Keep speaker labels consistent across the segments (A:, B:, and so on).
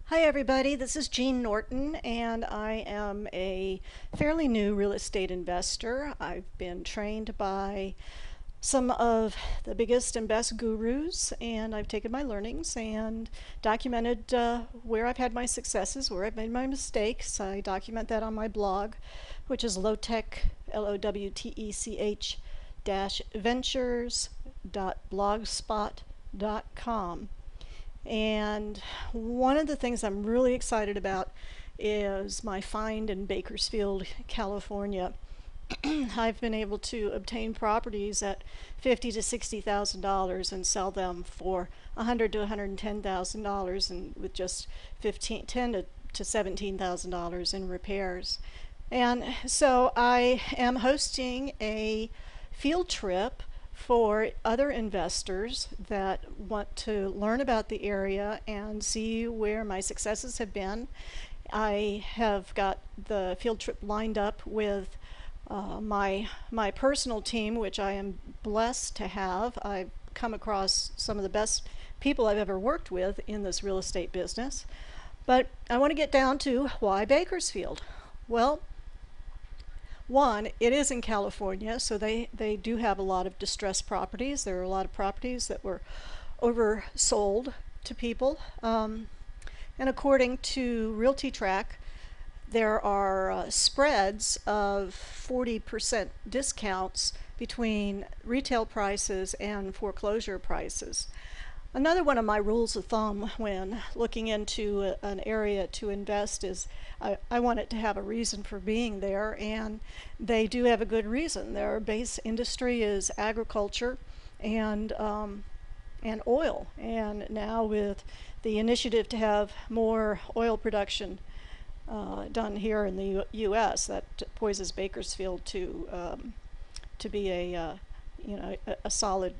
A: Hi everybody, this is Jean Norton and I am a fairly new real estate investor. I've been trained by some of the biggest and best gurus, and I've taken my learnings and documented where I've had my successes, where I've made my mistakes. I document that on my blog, which is lowtech, LOWTECH ventures.blogspot.com. And one of the things I'm really excited about is my find in Bakersfield, California. I've been able to obtain properties at $50,000 to $60,000 and sell them for $100,000 to $110,000, and with just 10 to $17,000 in repairs. And so I am hosting a field trip for other investors that want to learn about the area and see where my successes have been. I have got the field trip lined up with my personal team, which I am blessed to have. I've come across some of the best people I've ever worked with in this real estate business. But I want to get down to why Bakersfield. Well, one, it is in California, so they do have a lot of distressed properties. There are a lot of properties that were oversold to people. And according to Realty Track, there are spreads of 40% discounts between retail prices and foreclosure prices. Another one of my rules of thumb when looking into an area to invest is I want it to have a reason for being there, and they do have a good reason. Their base industry is agriculture and oil, and now with the initiative to have more oil production done here in the U.S., that poises Bakersfield to be a solid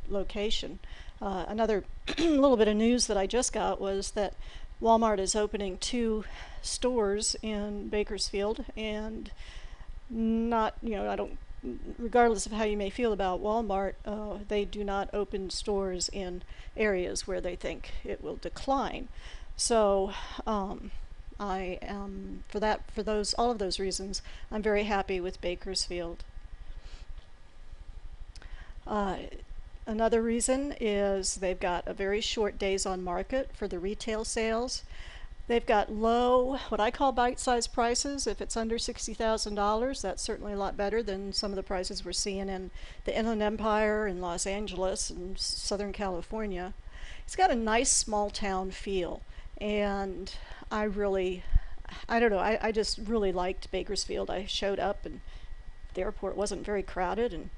A: location. Another little bit of news that I just got was that Walmart is opening 2 stores in Bakersfield, and not, I don't, regardless of how you may feel about Walmart, they do not open stores in areas where they think it will decline. So I am, for all of those reasons, I'm very happy with Bakersfield. Another reason is they've got a very short days on market for the retail sales. They've got low, what I call bite-sized prices. If it's under $60,000, that's certainly a lot better than some of the prices we're seeing in the Inland Empire, in Los Angeles, and Southern California. It's got a nice small town feel, and I don't know, I just really liked Bakersfield. I showed up, and the airport wasn't very crowded,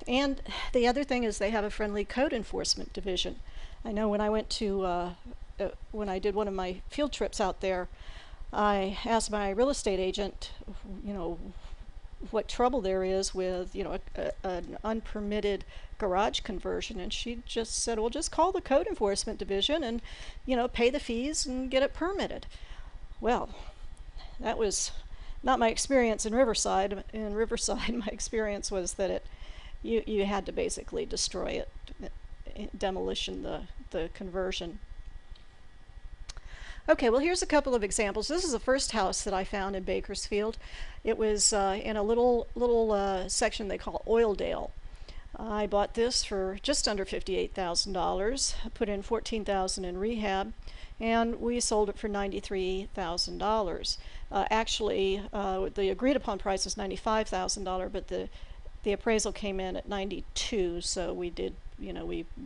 A: and the other thing is they have a friendly code enforcement division. I know when I went to when I did one of my field trips out there, I asked my real estate agent, what trouble there is with, an unpermitted garage conversion, and she just said, well, just call the code enforcement division and, pay the fees and get it permitted. Well, that was not my experience in Riverside. In Riverside, my experience was that you had to basically destroy it, demolition the conversion. Okay, well, here's a couple of examples. This is the first house that I found in Bakersfield. It was in a little section they call Oildale. I bought this for just under $58,000, put in $14,000 in rehab, and we sold it for $93,000. Actually, the agreed upon price was $95,000, but the appraisal came in at $92,000, so we did,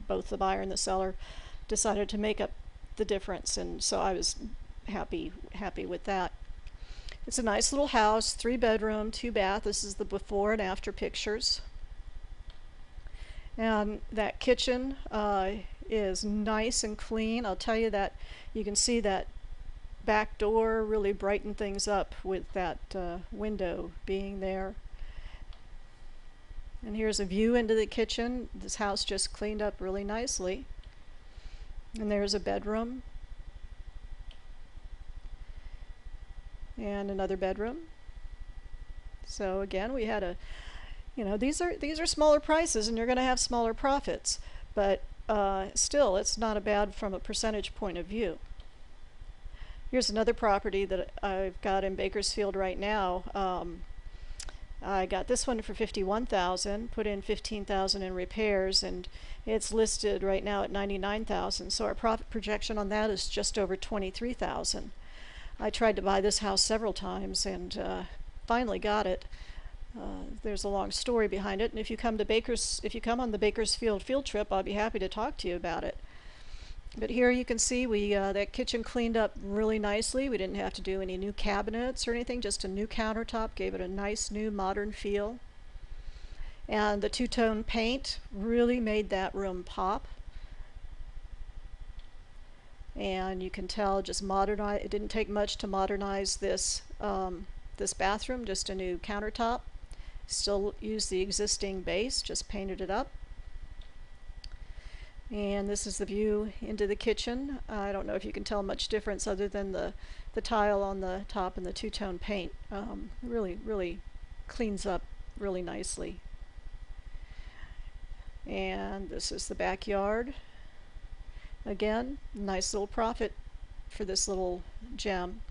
A: both the buyer and the seller decided to make up the difference, and so I was happy with that. It's a nice little house, 3-bedroom, 2-bath. This is the before and after pictures. And that kitchen is nice and clean. I'll tell you that you can see that back door really brightened things up with that window being there. And here's a view into the kitchen. This house just cleaned up really nicely. And there's a bedroom. And another bedroom. So again, we had these are smaller prices, and you're going to have smaller profits, but still, it's not a bad from a percentage point of view. Here's another property that I've got in Bakersfield right now. I got this one for $51,000, put in $15,000 in repairs, and it's listed right now at $99,000. So our profit projection on that is just over $23,000. I tried to buy this house several times and finally got it. There's a long story behind it, and if you come on the Bakersfield field trip, I'll be happy to talk to you about it. But here you can see that kitchen cleaned up really nicely. We didn't have to do any new cabinets or anything, just a new countertop, gave it a nice new modern feel. And the two-tone paint really made that room pop. And you can tell it didn't take much to modernize this bathroom, just a new countertop. Still used the existing base, just painted it up. And this is the view into the kitchen. I don't know if you can tell much difference other than the tile on the top and the two-tone paint. Really cleans up really nicely. And this is the backyard. Again, nice little profit for this little gem.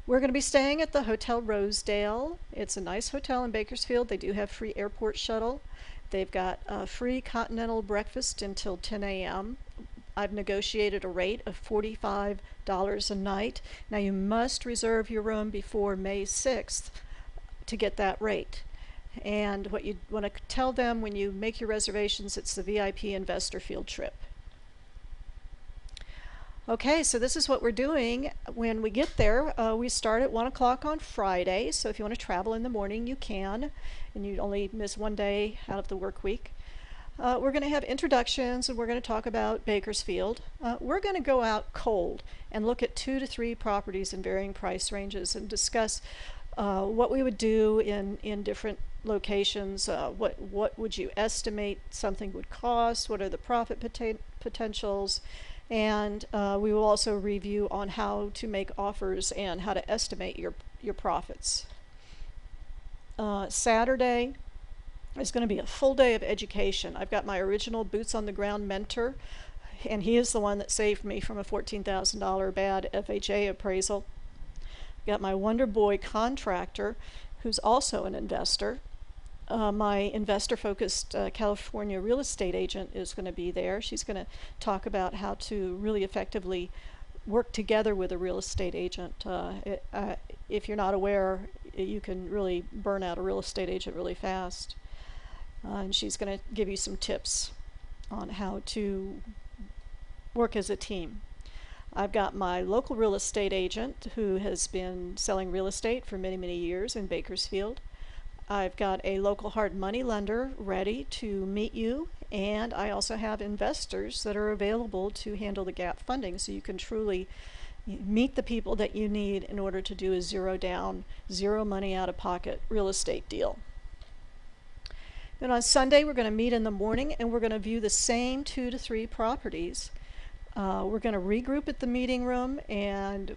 A: We're going to be staying at the Hotel Rosedale. It's a nice hotel in Bakersfield. They do have free airport shuttle. They've got a free continental breakfast until 10 a.m. I've negotiated a rate of $45 a night. Now you must reserve your room before May 6th to get that rate. And what you want to tell them when you make your reservations, it's the VIP investor field trip. Okay, so this is what we're doing when we get there. We start at 1 o'clock on Friday, so if you want to travel in the morning, you can, and you only miss one day out of the work week. We're going to have introductions, and we're going to talk about Bakersfield. We're going to go out cold and look at 2 to 3 properties in varying price ranges and discuss what we would do in different locations. What would you estimate something would cost? What are the profit potentials? And we will also review on how to make offers and how to estimate your profits. Saturday is going to be a full day of education. I've got my original boots on the ground mentor, and he is the one that saved me from a $14,000 bad FHA appraisal. I've got my Wonder Boy contractor, who's also an investor. My investor-focused California real estate agent is going to be there. She's going to talk about how to really effectively work together with a real estate agent. If you're not aware, you can really burn out a real estate agent really fast. And she's going to give you some tips on how to work as a team. I've got my local real estate agent who has been selling real estate for many, many years in Bakersfield. I've got a local hard money lender ready to meet you, and I also have investors that are available to handle the gap funding, so you can truly meet the people that you need in order to do a zero down, zero money out of pocket real estate deal. Then on Sunday we're going to meet in the morning and we're going to view the same 2 to 3 properties. We're going to regroup at the meeting room, and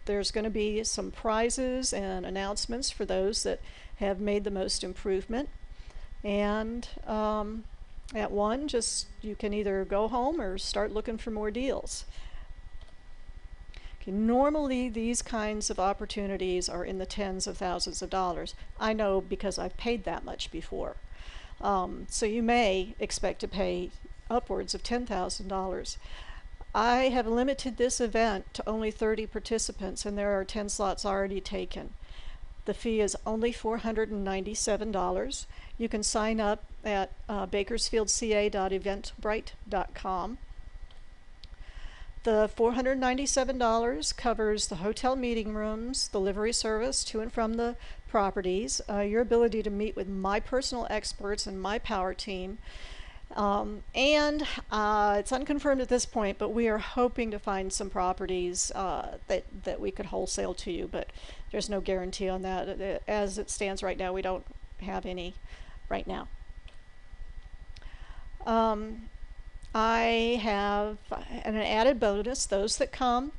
A: there's going to be some prizes and announcements for those that have made the most improvement. And at 1, you can either go home or start looking for more deals. Okay, normally these kinds of opportunities are in the tens of thousands of dollars. I know because I've paid that much before. So you may expect to pay upwards of $10,000. I have limited this event to only 30 participants, and there are 10 slots already taken. The fee is only $497. You can sign up at bakersfieldca.eventbrite.com. The $497 covers the hotel meeting rooms, the livery service to and from the properties, your ability to meet with my personal experts and my power team. And it's unconfirmed at this point, but we are hoping to find some properties that we could wholesale to you, but there's no guarantee on that. As it stands right now, we don't have any right now. I have an added bonus. Those that come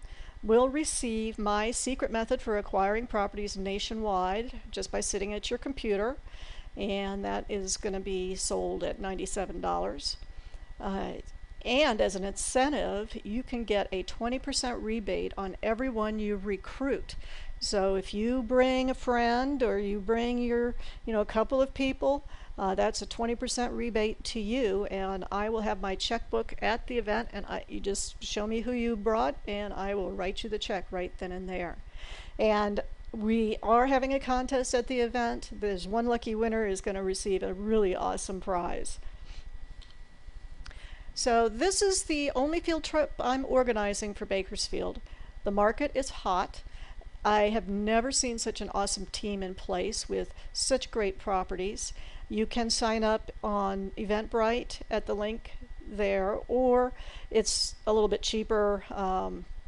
A: will receive my secret method for acquiring properties nationwide just by sitting at your computer, and that is going to be sold at $97. And as an incentive, you can get a 20% rebate on everyone you recruit. So if you bring a friend or you bring a couple of people, that's a 20% rebate to you, and I will have my checkbook at the event, and you just show me who you brought, and I will write you the check right then and there. And we are having a contest at the event. There's one lucky winner is going to receive a really awesome prize. So this is the only field trip I'm organizing for Bakersfield. The market is hot. I have never seen such an awesome team in place with such great properties. You can sign up on Eventbrite at the link there, or it's a little bit cheaper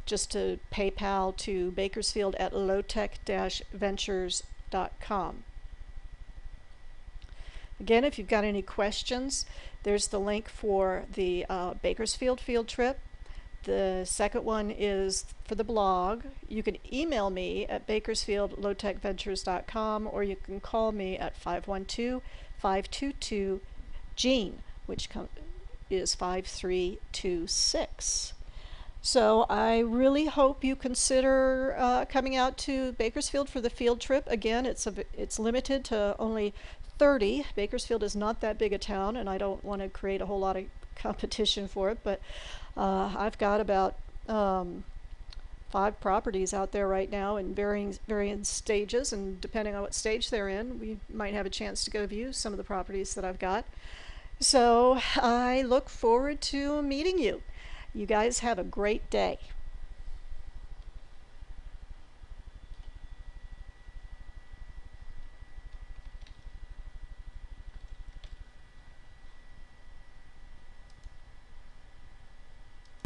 A: just to PayPal to Bakersfield at lowtech-ventures.com. Again, if you've got any questions, there's the link for the Bakersfield field trip. The second one is for the blog. You can email me at bakersfieldlowtechventures.com, or you can call me at 512-522-GENE, which is 5326. So I really hope you consider coming out to Bakersfield for the field trip. Again, it's limited to only 30. Bakersfield is not that big a town, and I don't want to create a whole lot of competition for it, but I've got about 5 properties out there right now in varying stages, and depending on what stage they're in, we might have a chance to go view some of the properties that I've got. So I look forward to meeting you. You guys have a great day.